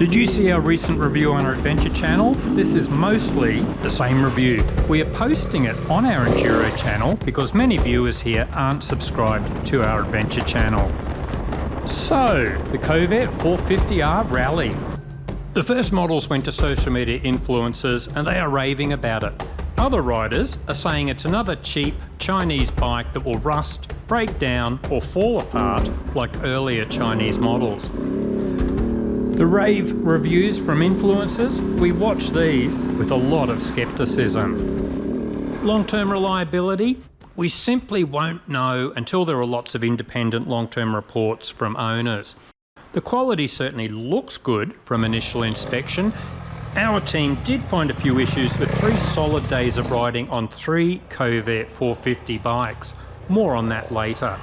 Did you see our recent review on our Adventure channel? This is mostly the same review. We are posting it on our Enduro channel because many viewers here aren't subscribed to our Adventure channel. So, the Kove 450R Rally. The first models went to social media influencers and they are raving about it. Other riders are saying it's another cheap Chinese bike that will rust, break down or fall apart like earlier Chinese models. The rave reviews from influencers, we watch these with a lot of skepticism. Long-term reliability, we simply won't know until there are lots of independent long-term reports from owners. The quality certainly looks good from initial inspection. Our team did find a few issues with 3 solid days of riding on 3 Kove 450 bikes. More on that later.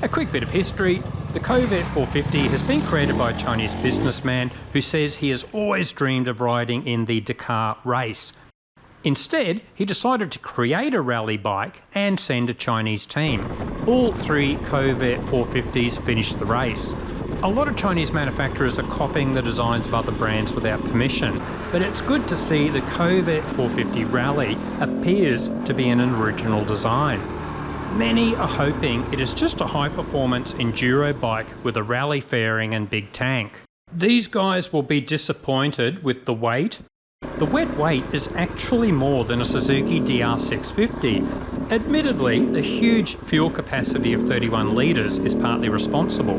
A quick bit of history. The Kove 450 has been created by a Chinese businessman who says he has always dreamed of riding in the Dakar race. Instead, he decided to create a rally bike and send a Chinese team. All 3 Kove 450s finished the race. A lot of Chinese manufacturers are copying the designs of other brands without permission, but it's good to see the Kove 450 Rally appears to be an original design. Many are hoping it is just a high-performance enduro bike with a rally fairing and big tank. These guys will be disappointed with the weight. The wet weight is actually more than a Suzuki DR650. Admittedly, the huge fuel capacity of 31 litres is partly responsible,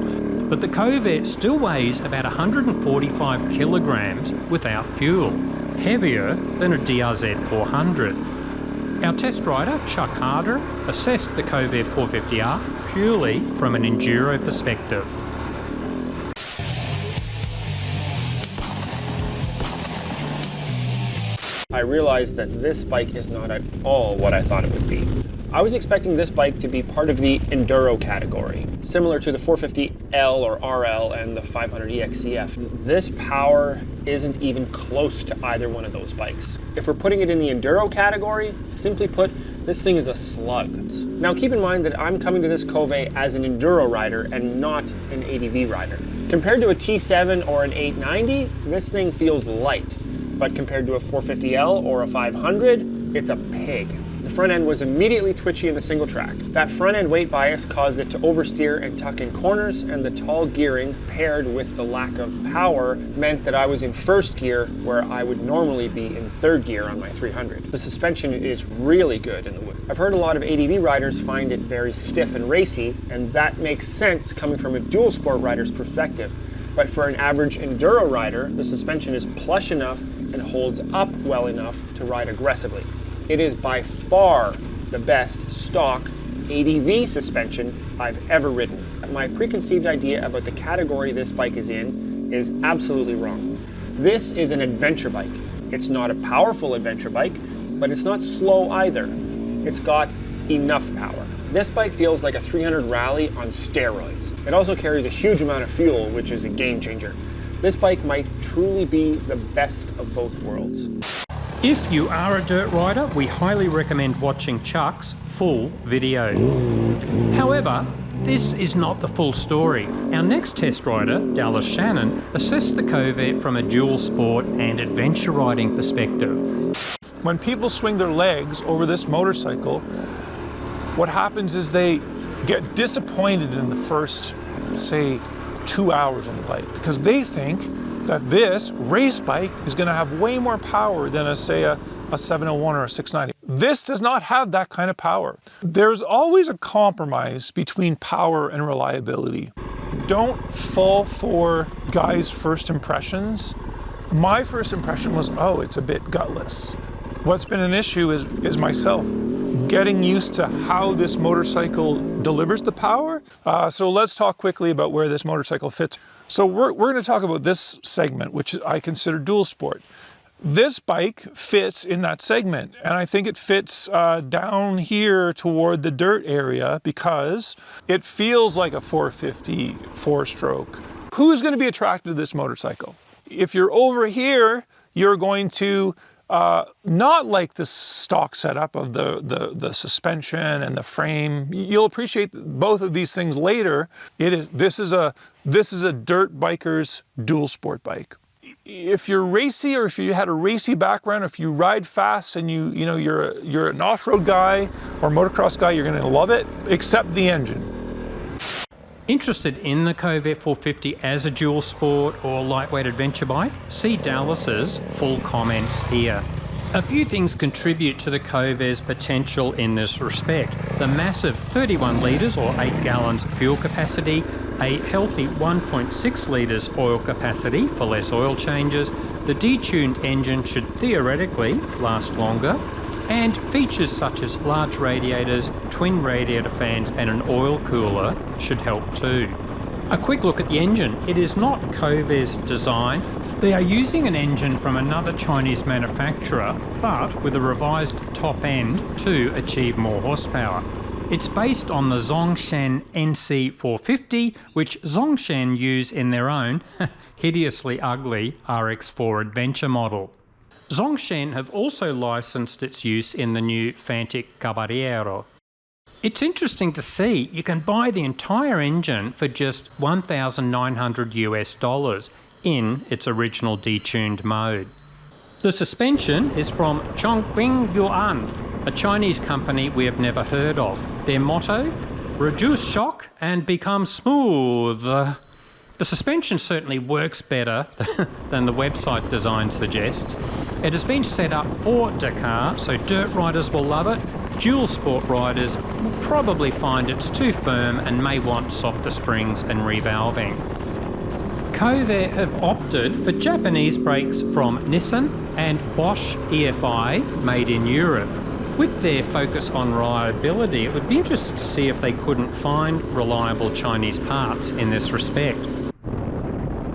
but the Kove still weighs about 145 kilograms without fuel, heavier than a DRZ 400. Our test rider, Chuck Harder, assessed the Kove 450R purely from an enduro perspective. I realized that this bike is not at all what I thought it would be. I was expecting this bike to be part of the Enduro category, similar to the 450L or RL and the 500EXCF. This power isn't even close to either one of those bikes. If we're putting it in the Enduro category, simply put, this thing is a slug. Now keep in mind that I'm coming to this Kove as an Enduro rider and not an ADV rider. Compared to a T7 or an 890, this thing feels light. But compared to a 450L or a 500, it's a pig. The front end was immediately twitchy in the single track. That front end weight bias caused it to oversteer and tuck in corners, and the tall gearing paired with the lack of power meant that I was in first gear where I would normally be in third gear on my 300. The suspension is really good in the wood. I've heard a lot of ADV riders find it very stiff and racy, and that makes sense coming from a dual sport rider's perspective. But for an average enduro rider, the suspension is plush enough and holds up well enough to ride aggressively. It is by far the best stock ADV suspension I've ever ridden. My preconceived idea about the category this bike is in is absolutely wrong. This is an adventure bike. It's not a powerful adventure bike, but it's not slow either. It's got enough power. This bike feels like a 300 rally on steroids. It also carries a huge amount of fuel, which is a game changer. This bike might truly be the best of both worlds. If you are a dirt rider, we highly recommend watching Chuck's full video. However, this is not the full story. Our next test rider, Dallas Shannon, assessed the Kove from a dual sport and adventure riding perspective. When people swing their legs over this motorcycle, what happens is they get disappointed in the first, say, 2 hours on the bike because they think that this race bike is going to have way more power than a 701 or a 690. This does not have that kind of power. There's always a compromise between power and reliability. Don't fall for guys' first impressions. My first impression was, oh, it's a bit gutless. What's been an issue is myself getting used to how this motorcycle delivers the power. So let's talk quickly about where this motorcycle fits. So we're going to talk about this segment, which I consider dual sport. This bike fits in that segment, and I think it fits down here toward the dirt area because it feels like a 450 four-stroke. Who's going to be attracted to this motorcycle? If you're over here, you're going to not like the stock setup of the suspension and the frame. You'll appreciate both of these things later. This is a dirt biker's dual sport bike. if you're racy, or if you had a racy background, if you ride fast and you're an off-road guy or motocross guy, you're going to love it, except the engine. Interested in the Kove 450 as a dual sport or lightweight adventure bike? See Dallas's full comments here. A few things contribute to the Kove's potential in this respect. The massive 31 litres or 8 gallons fuel capacity, a healthy 1.6 litres oil capacity for less oil changes, the detuned engine should theoretically last longer, and features such as large radiators, twin radiator fans and an oil cooler should help too. A quick look at the engine. It is not Kove's design. They are using an engine from another Chinese manufacturer, but with a revised top end to achieve more horsepower. It's based on the Zhongshan NC450, which Zhongshan use in their own hideously ugly RX4 adventure model. Zhongshan have also licensed its use in the new Fantic Caballero. It's interesting to see you can buy the entire engine for just $1,900 US in its original detuned mode. The suspension is from Chongqing Yuan, a Chinese company we have never heard of. Their motto, reduce shock and become smooth. The suspension certainly works better than the website design suggests. It has been set up for Dakar, so dirt riders will love it. Dual sport riders will probably find it's too firm and may want softer springs and revalving. Kove have opted for Japanese brakes from Nissan and Bosch EFI made in Europe. With their focus on reliability, it would be interesting to see if they couldn't find reliable Chinese parts in this respect.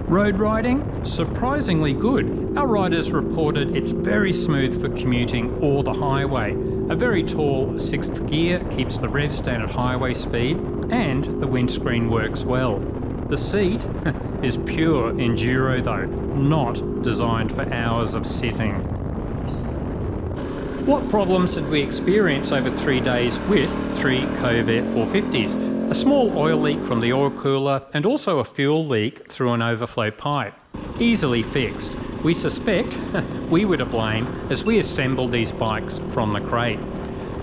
Road riding? Surprisingly good. Our riders reported it's very smooth for commuting or the highway. A very tall 6th gear keeps the revs down at highway speed, and the windscreen works well. The seat is pure enduro though, not designed for hours of sitting. What problems did we experience over 3 days with 3 Kove 450s? A small oil leak from the oil cooler and also a fuel leak through an overflow pipe. Easily fixed. We suspect we were to blame as we assembled these bikes from the crate.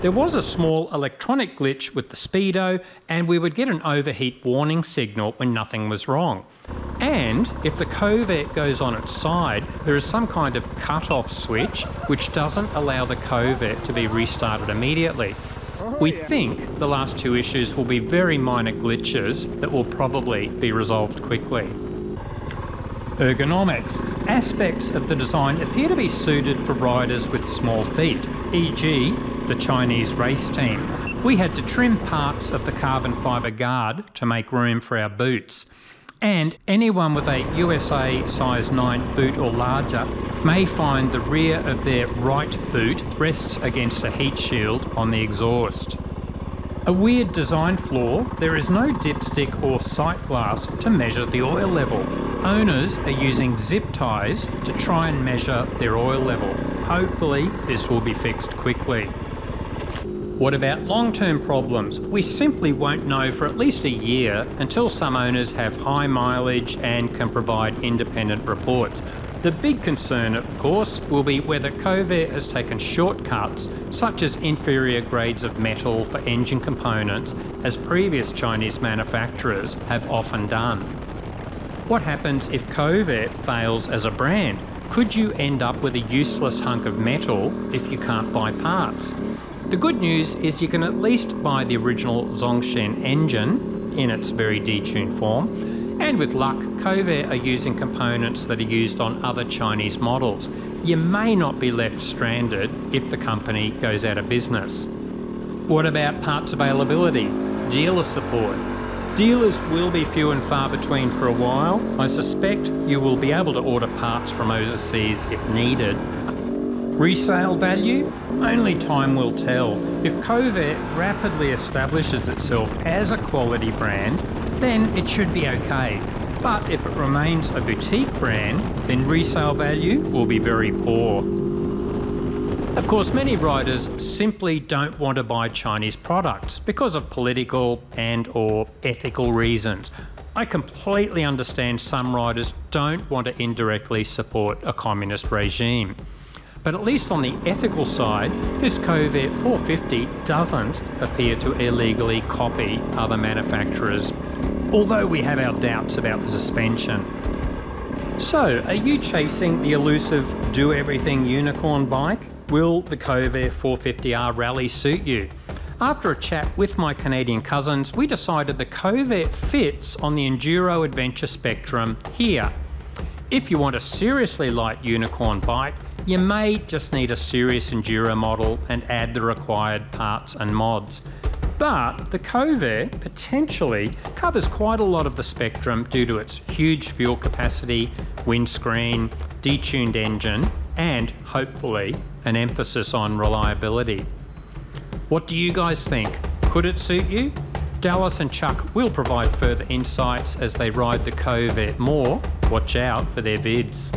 There was a small electronic glitch with the speedo, and we would get an overheat warning signal when nothing was wrong. And if the Kove goes on its side, there is some kind of cut-off switch which doesn't allow the Kove to be restarted immediately. We think the last 2 issues will be very minor glitches that will probably be resolved quickly. Ergonomics. Aspects of the design appear to be suited for riders with small feet, e.g. the Chinese race team. We had to trim parts of the carbon fibre guard to make room for our boots. And anyone with a USA size 9 boot or larger may find the rear of their right boot rests against a heat shield on the exhaust. A weird design flaw, there is no dipstick or sight glass to measure the oil level. Owners are using zip ties to try and measure their oil level. Hopefully this will be fixed quickly. What about long-term problems? We simply won't know for at least a year until some owners have high mileage and can provide independent reports. The big concern, of course, will be whether Kove has taken shortcuts, such as inferior grades of metal for engine components, as previous Chinese manufacturers have often done. What happens if Kove fails as a brand? Could you end up with a useless hunk of metal if you can't buy parts? The good news is you can at least buy the original Zhongshan engine in its very detuned form, and with luck, Kove are using components that are used on other Chinese models. You may not be left stranded if the company goes out of business. What about parts availability? Dealer support. Dealers will be few and far between for a while. I suspect you will be able to order parts from overseas if needed. Resale value? Only time will tell. If Kove rapidly establishes itself as a quality brand, then it should be okay. But if it remains a boutique brand, then resale value will be very poor. Of course, many riders simply don't want to buy Chinese products because of political and/or ethical reasons. I completely understand some riders don't want to indirectly support a communist regime. But at least on the ethical side, this Kove 450 doesn't appear to illegally copy other manufacturers, although we have our doubts about the suspension. So, are you chasing the elusive do-everything unicorn bike? Will the Kove 450R Rally suit you? After a chat with my Canadian cousins, we decided the Kove fits on the enduro adventure spectrum here. If you want a seriously light unicorn bike, you may just need a serious enduro model and add the required parts and mods. But the Kove potentially covers quite a lot of the spectrum due to its huge fuel capacity, windscreen, detuned engine, and hopefully an emphasis on reliability. What do you guys think? Could it suit you? Dallas and Chuck will provide further insights as they ride the Kove more. Watch out for their vids.